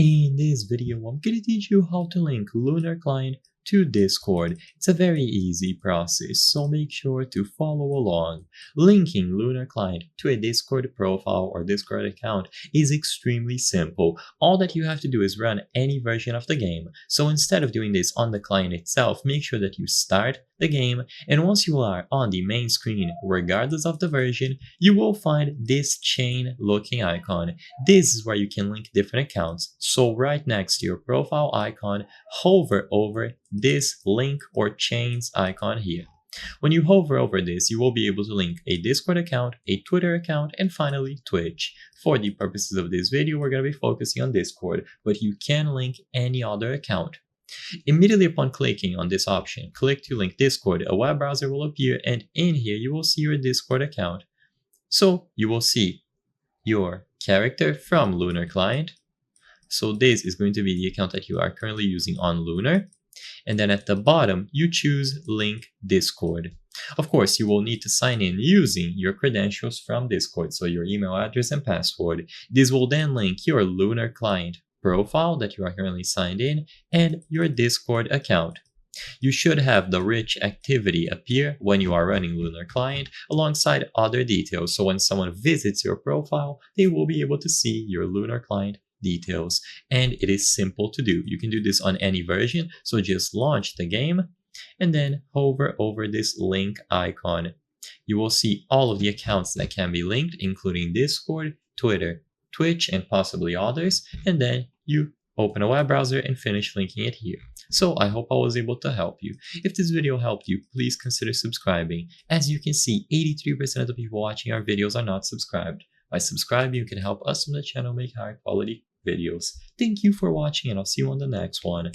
In this video, I'm going to teach you how to link Lunar client to Discord. It's a very easy process, so make sure to follow along. Linking Lunar client to a Discord profile or Discord account is extremely simple. All that you have to do is run any version of the game. So instead of doing this on the client itself, make sure that you start the game, and once you are on the main screen, regardless of the version, you will find this chain looking icon. This is where you can link different accounts. So right next to your profile icon, hover over this link or chains icon here. When you hover over this, you will be able to link a Discord account, a Twitter account, and finally Twitch. For the purposes of this video, we're going to be focusing on Discord, but you can link any other account. Immediately upon clicking on this option, click to link Discord, a web browser will appear, and in here you will see your Discord account. So you will see your character from Lunar client. So this is going to be the account that you are currently using on Lunar. And then at the bottom, you choose link Discord. Of course, you will need to sign in using your credentials from Discord, so your email address and password. This will then link your Lunar client profile that you are currently signed in and your Discord account. You should have the rich activity appear when you are running Lunar client alongside other details, so when someone visits your profile, they will be able to see your Lunar client details. And it is simple to do. You can do this on any version, so just launch the game and then hover over this link icon. You will see all of the accounts that can be linked, including Discord, Twitter, Twitch, and possibly others, and then you open a web browser and finish linking it here. So I hope I was able to help you. If this video helped you, please consider subscribing. As you can see, 83% of the people watching our videos are not subscribed. By subscribing, you can help us on the channel make higher quality videos. Thank you for watching, and I'll see you on the next one.